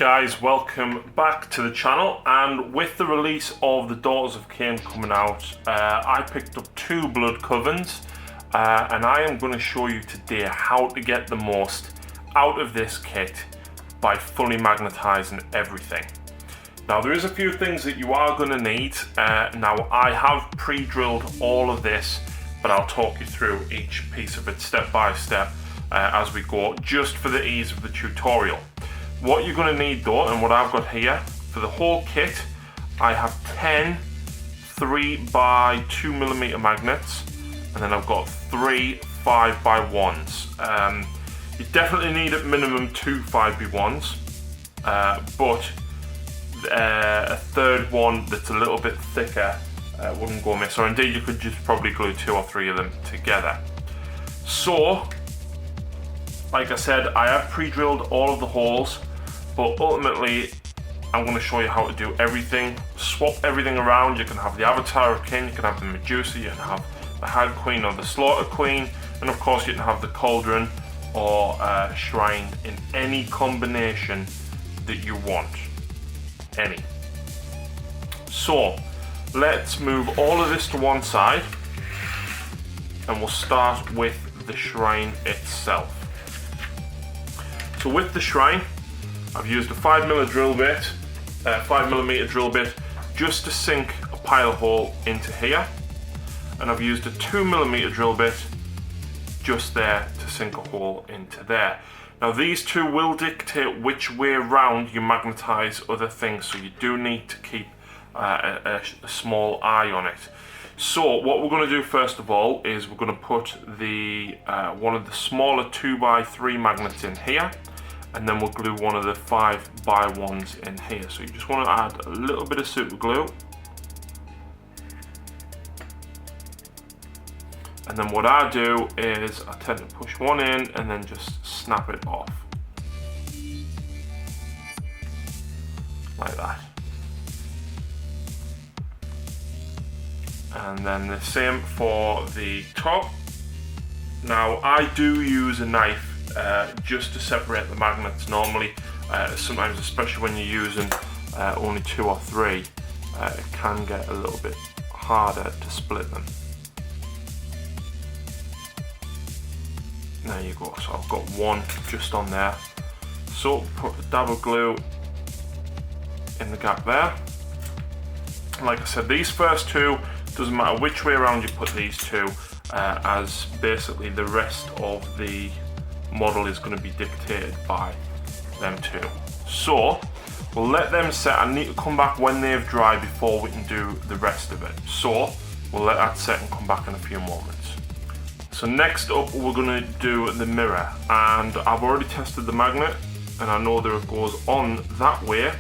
guys, welcome back to the channel. And with the release of the Daughters of Khaine coming out, I picked up 2 blood covens, and I am going to show you today how to get the most out of this kit by fully magnetizing everything. Now there is a few things that you are going to need. Now I have pre-drilled all of this, but I'll talk you through each piece of it step by step as we go, just for the ease of the tutorial. What you're going to need though, and what I've got here for the whole kit, I have 10 3x2mm magnets, and then I've got 3 5x1s. You definitely need at minimum 2 5x1s, but a third one that's a little bit thicker wouldn't go amiss, or indeed you could just probably glue 2 or 3 of them together. So, like I said, I have pre-drilled all of the holes, but ultimately I'm going to show you how to do everything. Swap everything around. You can have the Avatar of Khaine, you can have the Medusa, you can have the Hag Queen or the Slaughter Queen, and of course you can have the Cauldron or Shrine in any combination that you want. Any. So let's move all of this to one side, and we'll start with the shrine itself. So with the shrine, I've used a 5mm drill bit, just to sink a pilot hole into here, and I've used a 2mm drill bit just there to sink a hole into there. Now these two will dictate which way around you magnetize other things, so you do need to keep a small eye on it. So what we're going to do first of all is we're going to put the one of the smaller 2x3 magnets in here, and then we'll glue one of the 5x1s in here. So you just want to add a little bit of super glue, and then what I do is I tend to push one in and then just snap it off like that. And then the same for the top. Now I do use a knife just to separate the magnets normally. Sometimes, especially when you're using only 2 or 3, it can get a little bit harder to split them. There you go, so I've got one just on there. So put a dab of glue in the gap there. Like I said, these first two, doesn't matter which way around you put these two, as basically the rest of the model is going to be dictated by them two. So we'll let them set. I need to come back when they've dried before we can do the rest of it. So we'll let that set and come back in a few moments. So next up we're going to do the mirror, and I've already tested the magnet and I know that it goes on that way.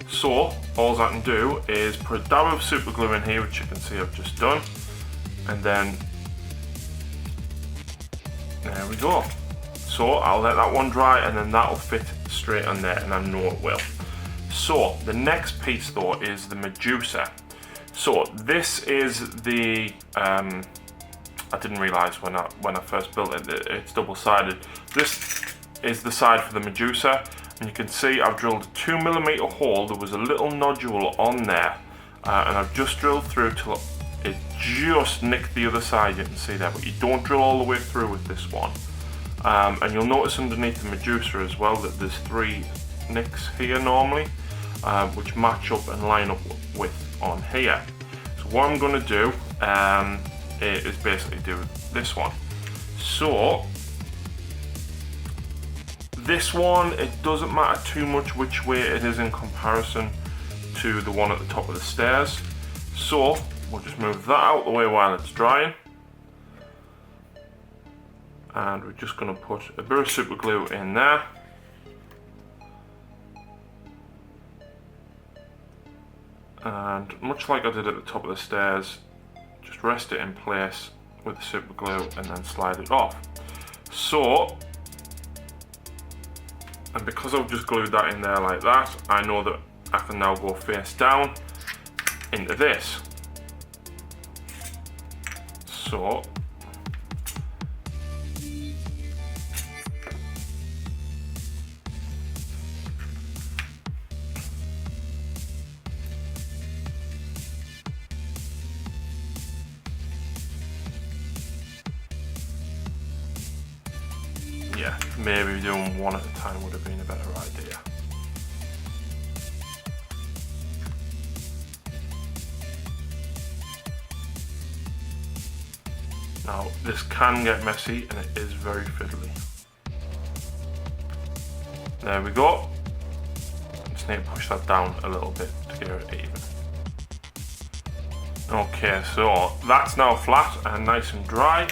So all I can do is put a dab of super glue in here, which you can see I've just done, and then there we go. So I'll let that one dry, and then that'll fit straight on there, and I know it will. So the next piece though is the Medusa. So this is the I didn't realise when I first built it that it's double-sided. This is the side for the Medusa, and you can see I've drilled a 2mm hole. There was a little nodule on there, and I've just drilled through till it just nicked the other side. You can see there, but you don't drill all the way through with this one. And you'll notice underneath the Medusa as well that there's 3 nicks here normally, which match up and line up with on here. So what I'm going to do is basically do this one. So this one, it doesn't matter too much which way it is in comparison to the one at the top of the stairs. So we'll just move that out the way while it's drying. And we're just going to put a bit of super glue in there. And much like I did at the top of the stairs, just rest it in place with the super glue and then slide it off. So, and because I've just glued that in there like that, I know that I can now go face down into this. So yeah, maybe doing one at a time would have been a better idea. Now, this can get messy and it is very fiddly. There we go. Just need to push that down a little bit to get it even. Okay, so that's now flat and nice and dry.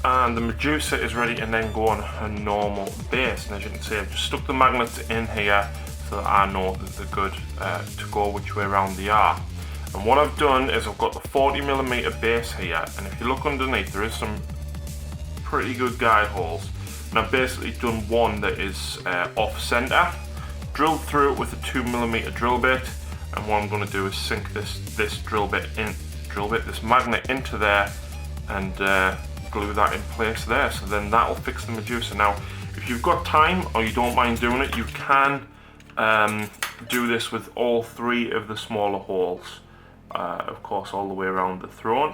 And the medusa is ready to then go on her normal base. And as you can see, I've just stuck the magnets in here so that I know that they're good to go which way around they are. And what I've done is I've got the 40mm base here, and if you look underneath there is some pretty good guide holes. And I've basically done one that is off center, drilled through it with a 2mm drill bit, and what I'm going to do is sink this magnet into there and glue that in place there. So then that'll fix the medusa. Now, if you've got time or you don't mind doing it, you can do this with all 3 of the smaller holes. Of course, all the way around the throne.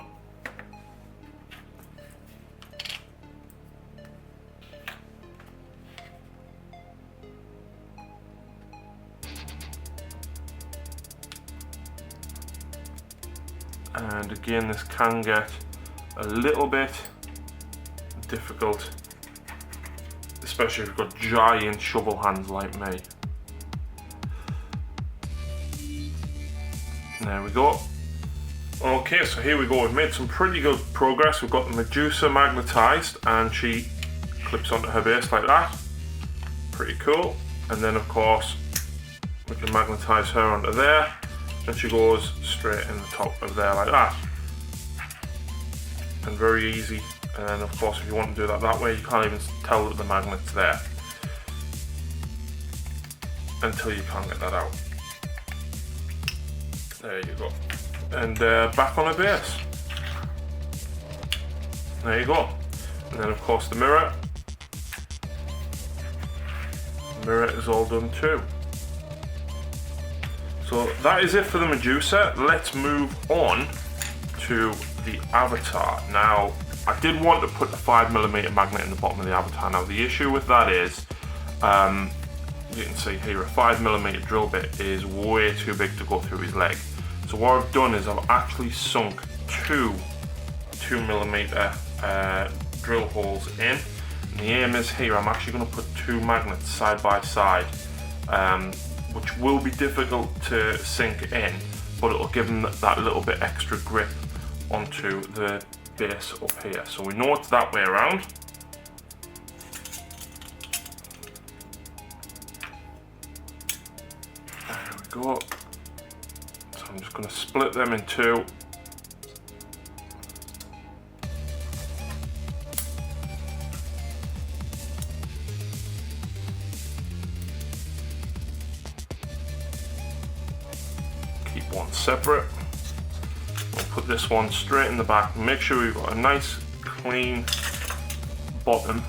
And again, this can get a little bit difficult, especially if you've got giant shovel hands like me. There we go. Okay, so here we go. We've made some pretty good progress. We've got the medusa magnetized and she clips onto her base like that. Pretty cool. And then of course we can magnetize her onto there and she goes straight in the top of there like that. And very easy. And then of course if you want to do that way, you can't even tell that the magnet's there until you can't get that out. There you go. And back on a base. There you go. And then of course the mirror. The mirror is all done too. So that is it for the medusa. Let's move on to the avatar. Now, I did want to put the 5mm magnet in the bottom of the avatar. Now the issue with that is, you can see here a 5mm drill bit is way too big to go through his leg. So what I've done is I've actually sunk 2mm drill holes in. And the aim is here, I'm actually going to put 2 magnets side by side, which will be difficult to sink in, but it'll give them that little bit extra grip onto the base up here. So we know it's that way around. There we go. So I'm just going to split them in 2. Keep one separate. We'll put this one straight in the back. Make sure we've got a nice clean bottom.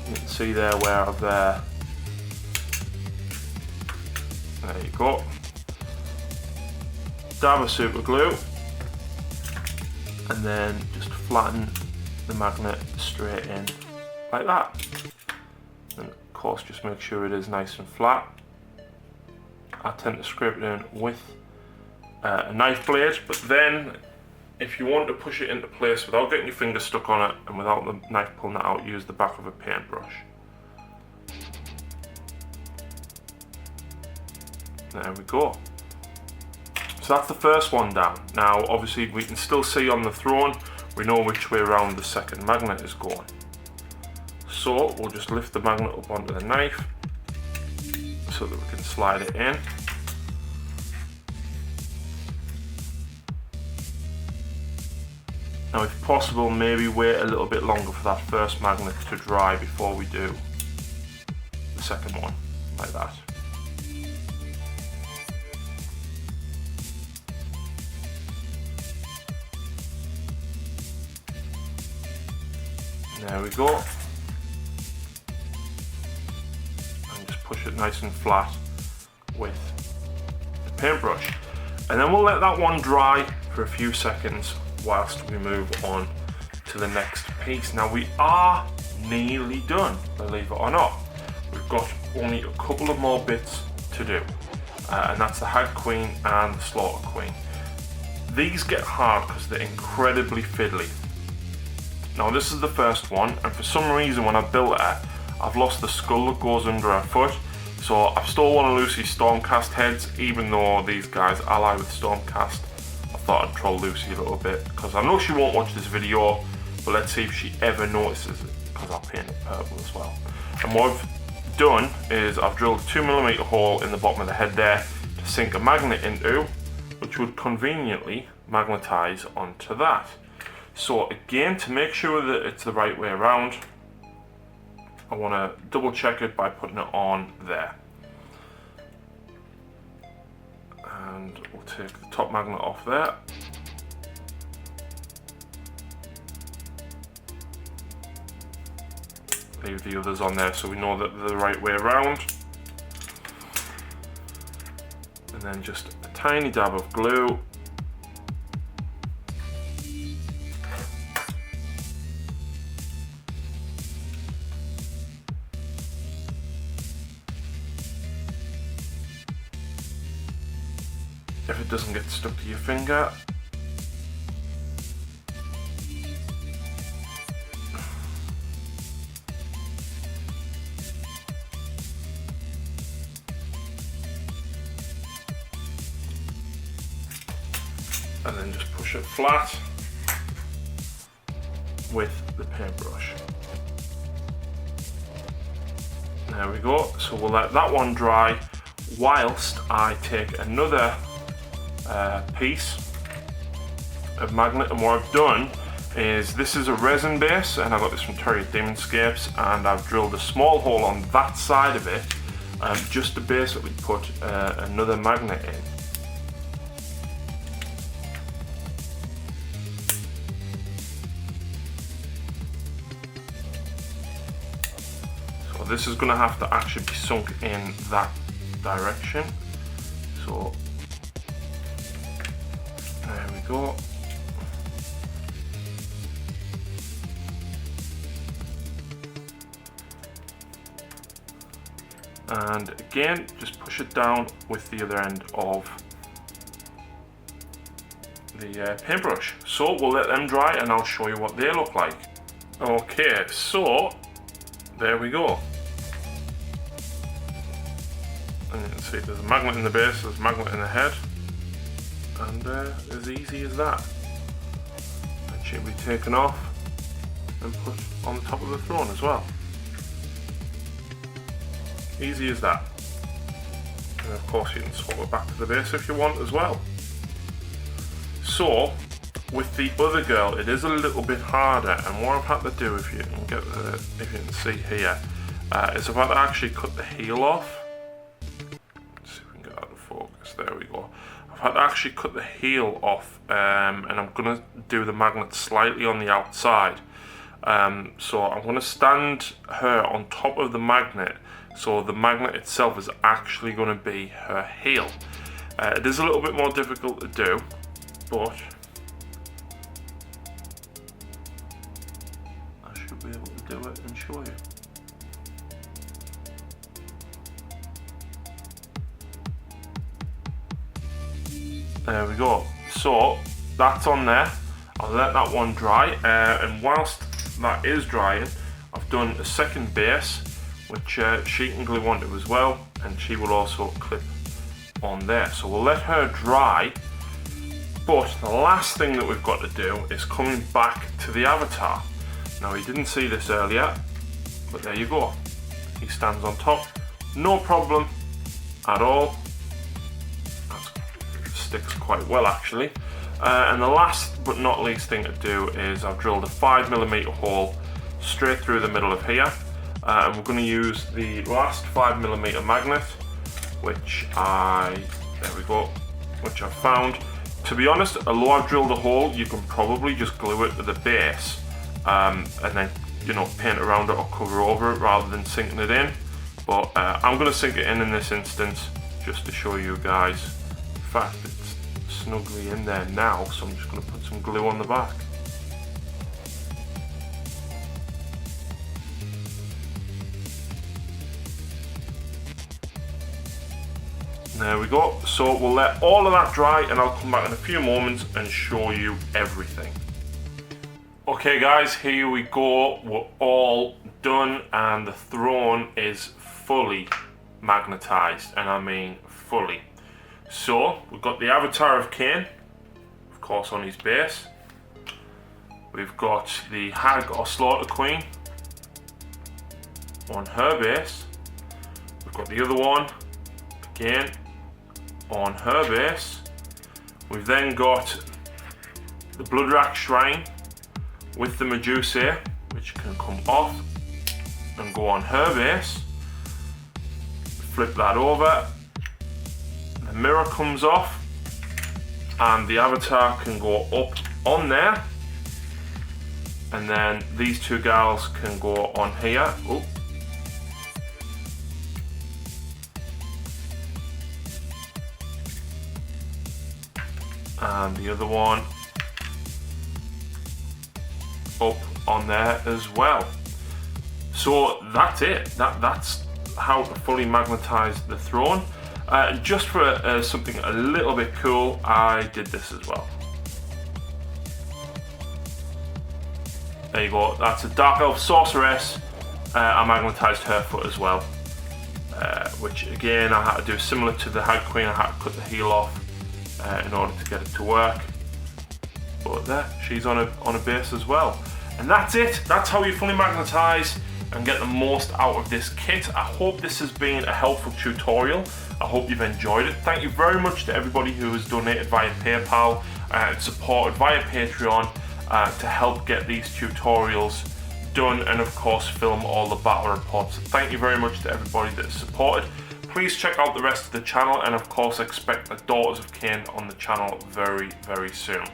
You can see there where I've there you go. Dab of super glue and then just flatten the magnet straight in like that. And of course just make sure it is nice and flat. I tend to scrape it in with a knife blade, but then if you want to push it into place without getting your finger stuck on it and without the knife pulling it out, use the back of a paintbrush. There we go. So that's the first one down. Now obviously we can still see on the throne, we know which way around the second magnet is going. So we'll just lift the magnet up onto the knife so that we can slide it in. Now if possible, maybe wait a little bit longer for that first magnet to dry before we do the second one, like that. There we go. And just push it nice and flat with the paintbrush. And then we'll let that one dry for a few seconds whilst we move on to the next piece. Now we are nearly done, believe it or not. We've got only a couple of more bits to do, and that's the Hag Queen and the Slaughter Queen. These get hard because they're incredibly fiddly. Now this is the first one, and for some reason when I built her, I've lost the skull that goes under her foot. So I've stole one of Lucy's Stormcast heads, even though these guys ally with Stormcast. I thought I'd troll Lucy a little bit, because I know she won't watch this video, but let's see if she ever notices it, because I'll paint it purple as well. And what I've done is I've drilled a 2mm hole in the bottom of the head there to sink a magnet into, which would conveniently magnetize onto that. So again, to make sure that it's the right way around, I want to double check it by putting it on there. And we'll take the top magnet off there. Leave the others on there so we know that they're the right way around. And then just a tiny dab of glue. If it doesn't get stuck to your finger. And then just push it flat with the paintbrush. There we go. So we'll let that one dry whilst I take another piece of magnet, and what I've done is, this is a resin base and I got this from Terry Demonscapes, and I've drilled a small hole on that side of it just to basically put another magnet in. So this is going to have to actually be sunk in that direction. So there we go. And again, just push it down with the other end of the paintbrush. So we'll let them dry and I'll show you what they look like. Okay, so there we go. And you can see there's a magnet in the base, there's a magnet in the head. And as easy as that. That should be taken off and put on the top of the throne as well. Easy as that. And of course you can swap it back to the base if you want as well. So with the other girl it is a little bit harder, and what I've had to do, if you can see here, is I've had to actually cut the heel off. Let's see if we can get out of focus. There we go. I've had to actually cut the heel off, and I'm going to do the magnet slightly on the outside. So I'm going to stand her on top of the magnet, so the magnet itself is actually going to be her heel. It is a little bit more difficult to do, but I should be able to do it and show you. There we go. So that's on there. I'll let that one dry, and whilst that is drying, I've done a second base which she can glue onto as well, and she will also clip on there. So we'll let her dry, but the last thing that we've got to do is coming back to the avatar. Now, you didn't see this earlier, but there you go. He stands on top, no problem at all. That sticks quite well actually. And the last but not least thing to do is I've drilled a 5mm hole straight through the middle of here, and we're going to use the last 5mm magnet, which I found. To be honest, although I've drilled a hole, you can probably just glue it to the base, and then, you know, paint around it or cover over it rather than sinking it in. But I'm going to sink it in this instance just to show you guys. In fact, it's snugly in there now, so I'm just going to put some glue on the back. There we go. So we'll let all of that dry and I'll come back in a few moments and show you everything. Okay guys, here we go. We're all done and the throne is fully magnetized, and I mean fully. So we've got the avatar of Khaine, of course, on his base. We've got the Hag or Slaughter Queen on her base. We've got the other one again on her base. We've then got the Bloodwrack shrine with the medusa, which can come off and go on her base. Flip that over, the mirror comes off and the avatar can go up on there, and then these two gals can go on here. Oh. And the other one up on there as well. So that's it. That's how to fully magnetize the throne. Just for something a little bit cool, I did this as well. There you go. That's a Dark Elf Sorceress. I magnetized her foot as well, which again I had to do similar to the Hag Queen. I had to cut the heel off in order to get it to work. But there, she's on a base as well. And that's it. That's how you fully magnetize and get the most out of this kit. I hope this has been a helpful tutorial. I hope you've enjoyed it. Thank you very much to everybody who has donated via PayPal and supported via Patreon to help get these tutorials done, and of course film all the battle reports. Thank you very much to everybody that has supported. Please check out the rest of the channel, and of course expect the Daughters of Khaine on the channel very, very soon.